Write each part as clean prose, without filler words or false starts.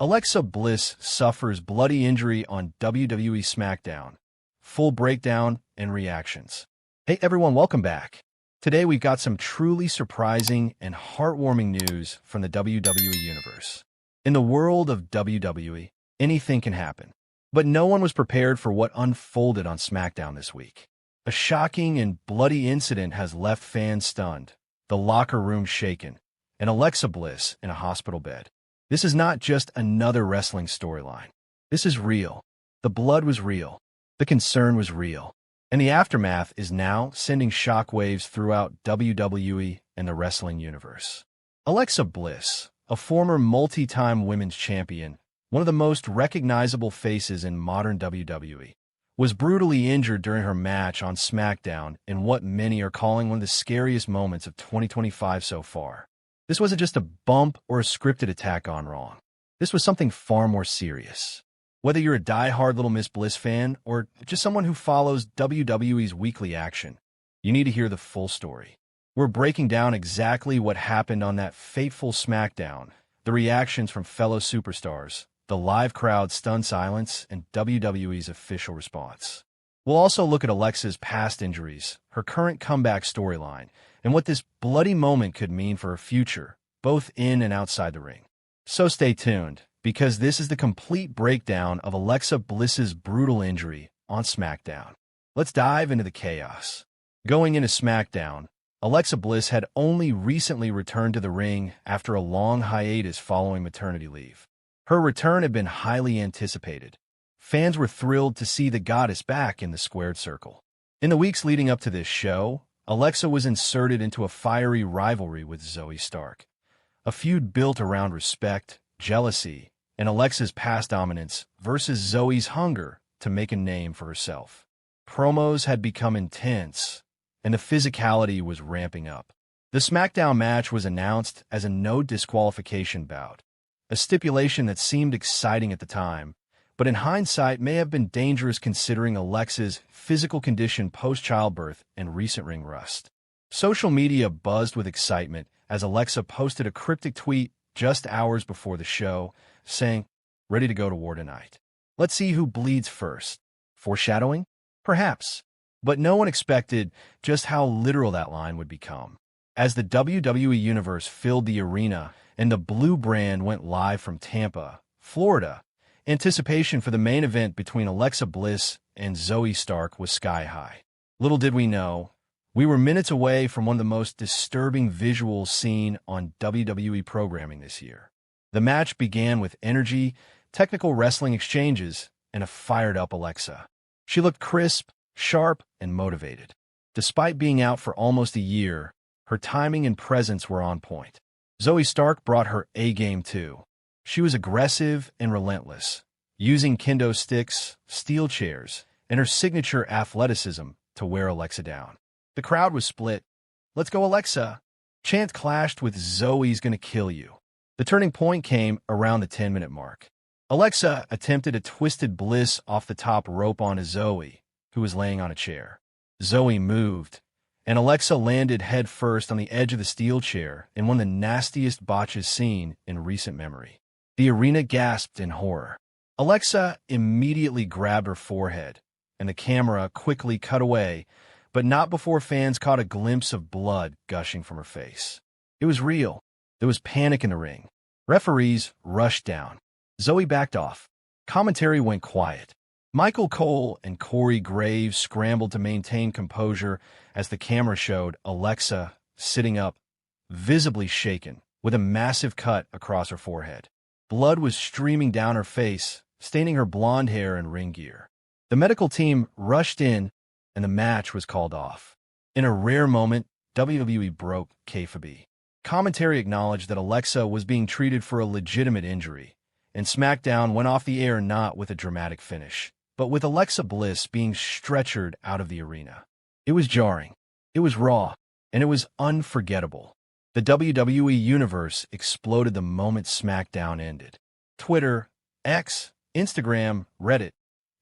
Alexa Bliss suffers bloody injury on WWE SmackDown. Full breakdown and reactions. Hey everyone, welcome back. Today we've got some truly surprising and heartwarming news from the WWE Universe. In the world of WWE, anything can happen. But no one was prepared for what unfolded on SmackDown this week. A shocking and bloody incident has left fans stunned, the locker room shaken, and Alexa Bliss in a hospital bed. This is not just another wrestling storyline. This is real. The blood was real. The concern was real. And the aftermath is now sending shockwaves throughout WWE and the wrestling universe. Alexa Bliss, a former multi-time women's champion, one of the most recognizable faces in modern WWE, was brutally injured during her match on SmackDown in what many are calling one of the scariest moments of 2025 so far. This wasn't just a bump or a scripted attack gone wrong. This was something far more serious. Whether you're a die-hard Little Miss Bliss fan or just someone who follows WWE's weekly action, you need to hear the full story. We're breaking down exactly what happened on that fateful SmackDown, the reactions from fellow superstars, the live crowd's stunned silence, and WWE's official response. We'll also look at Alexa's past injuries, her current comeback storyline, and what this bloody moment could mean for her future, both in and outside the ring. So stay tuned, because this is the complete breakdown of Alexa Bliss's brutal injury on SmackDown. Let's dive into the chaos. Going into SmackDown, Alexa Bliss had only recently returned to the ring after a long hiatus following maternity leave. Her return had been highly anticipated. Fans were thrilled to see the goddess back in the squared circle. In the weeks leading up to this show, Alexa was inserted into a fiery rivalry with Zoey Stark, a feud built around respect, jealousy, and Alexa's past dominance versus Zoey's hunger to make a name for herself. Promos had become intense, and the physicality was ramping up. The SmackDown match was announced as a no disqualification bout, a stipulation that seemed exciting at the time, but in hindsight may have been dangerous considering Alexa's physical condition post-childbirth and recent ring rust. Social media buzzed with excitement as Alexa posted a cryptic tweet just hours before the show, saying, "Ready to go to war tonight. Let's see who bleeds first." Foreshadowing? Perhaps. But no one expected just how literal that line would become. As the WWE Universe filled the arena and the Blue brand went live from Tampa, Florida, anticipation for the main event between Alexa Bliss and Zoey Stark was sky high. Little did we know, we were minutes away from one of the most disturbing visuals seen on WWE programming this year. The match began with energy, technical wrestling exchanges, and a fired-up Alexa. She looked crisp, sharp, and motivated. Despite being out for almost a year, her timing and presence were on point. Zoey Stark brought her A-game too. She was aggressive and relentless, using kendo sticks, steel chairs, and her signature athleticism to wear Alexa down. The crowd was split. "Let's go, Alexa!" Chant clashed with "Zoey's gonna kill you." The turning point came around the 10-minute mark. Alexa attempted a twisted Bliss off the top rope onto Zoey, who was laying on a chair. Zoey moved, and Alexa landed head first on the edge of the steel chair in one of the nastiest botches seen in recent memory. The arena gasped in horror. Alexa immediately grabbed her forehead, and the camera quickly cut away, but not before fans caught a glimpse of blood gushing from her face. It was real. There was panic in the ring. Referees rushed down. Zoey backed off. Commentary went quiet. Michael Cole and Corey Graves scrambled to maintain composure as the camera showed Alexa sitting up, visibly shaken, with a massive cut across her forehead. Blood was streaming down her face, staining her blonde hair and ring gear. The medical team rushed in, and the match was called off. In a rare moment, WWE broke kayfabe. Commentary acknowledged that Alexa was being treated for a legitimate injury, and SmackDown went off the air not with a dramatic finish, but with Alexa Bliss being stretchered out of the arena. It was jarring, it was raw, and it was unforgettable. The WWE Universe exploded the moment SmackDown ended. Twitter, X, Instagram, Reddit,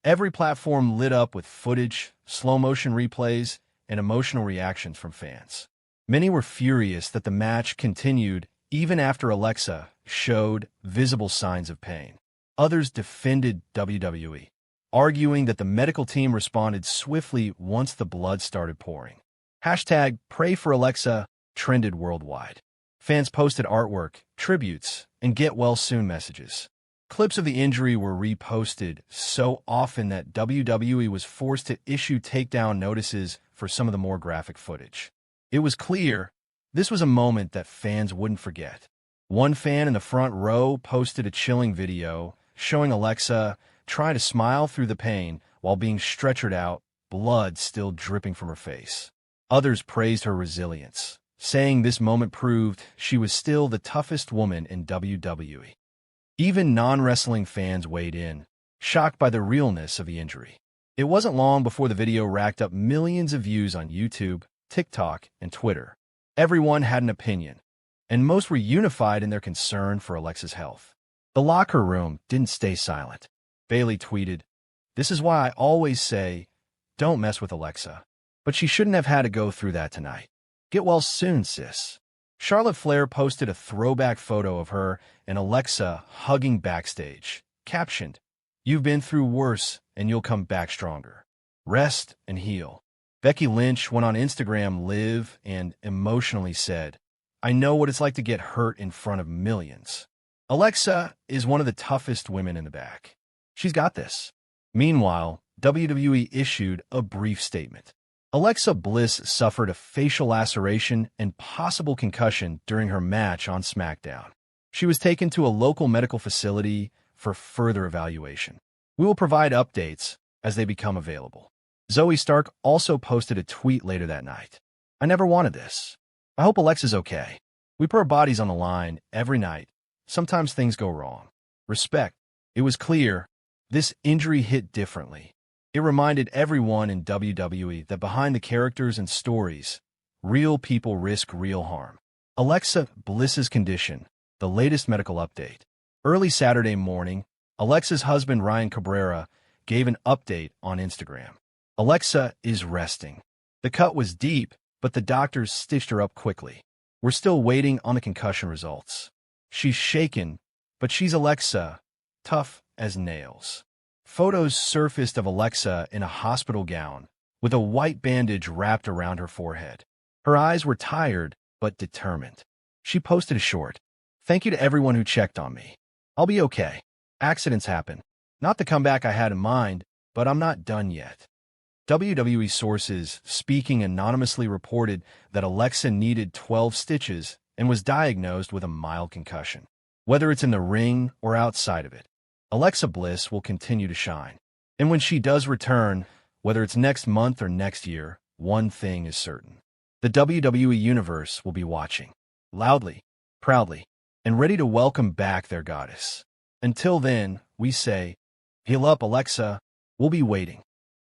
every platform lit up with footage, slow-motion replays, and emotional reactions from fans. Many were furious that the match continued even after Alexa showed visible signs of pain. Others defended WWE, arguing that the medical team responded swiftly once the blood started pouring. Hashtag Pray for Alexa trended worldwide. Fans posted artwork, tributes, and get well soon messages. Clips of the injury were reposted so often that WWE was forced to issue takedown notices for some of the more graphic footage. It was clear this was a moment that fans wouldn't forget. One fan in the front row posted a chilling video showing Alexa trying to smile through the pain while being stretchered out, blood still dripping from her face. Others praised her resilience, saying this moment proved she was still the toughest woman in WWE. Even non-wrestling fans weighed in, shocked by the realness of the injury. It wasn't long before the video racked up millions of views on YouTube, TikTok, and Twitter. Everyone had an opinion, and most were unified in their concern for Alexa's health. The locker room didn't stay silent. Bayley tweeted, "This is why I always say, don't mess with Alexa. But she shouldn't have had to go through that tonight. Get well soon, sis." Charlotte Flair posted a throwback photo of her and Alexa hugging backstage, captioned, "You've been through worse and you'll come back stronger. Rest and heal." Becky Lynch went on Instagram Live and emotionally said, "I know what it's like to get hurt in front of millions. Alexa is one of the toughest women in the back. She's got this." Meanwhile, WWE issued a brief statement. Alexa Bliss suffered a facial laceration and possible concussion during her match on SmackDown. She was taken to a local medical facility for further evaluation. We will provide updates as they become available. Zoe Stark also posted a tweet later that night. "I never wanted this. I hope Alexa's okay. We put our bodies on the line every night. Sometimes things go wrong. Respect." It was clear this injury hit differently. It reminded everyone in WWE that behind the characters and stories, real people risk real harm. Alexa Bliss's condition, the latest medical update. Early Saturday morning, Alexa's husband Ryan Cabrera gave an update on Instagram. "Alexa is resting. The cut was deep, but the doctors stitched her up quickly. We're still waiting on the concussion results. She's shaken, but she's Alexa, tough as nails." Photos surfaced of Alexa in a hospital gown, with a white bandage wrapped around her forehead. Her eyes were tired, but determined. She posted a short, "Thank you to everyone who checked on me. I'll be okay. Accidents happen. Not the comeback I had in mind, but I'm not done yet." WWE sources speaking anonymously reported that Alexa needed 12 stitches and was diagnosed with a mild concussion. Whether it's in the ring or outside of it, Alexa Bliss will continue to shine. And when she does return, whether it's next month or next year, one thing is certain. The WWE Universe will be watching, loudly, proudly, and ready to welcome back their goddess. Until then, we say, heal up, Alexa. We'll be waiting.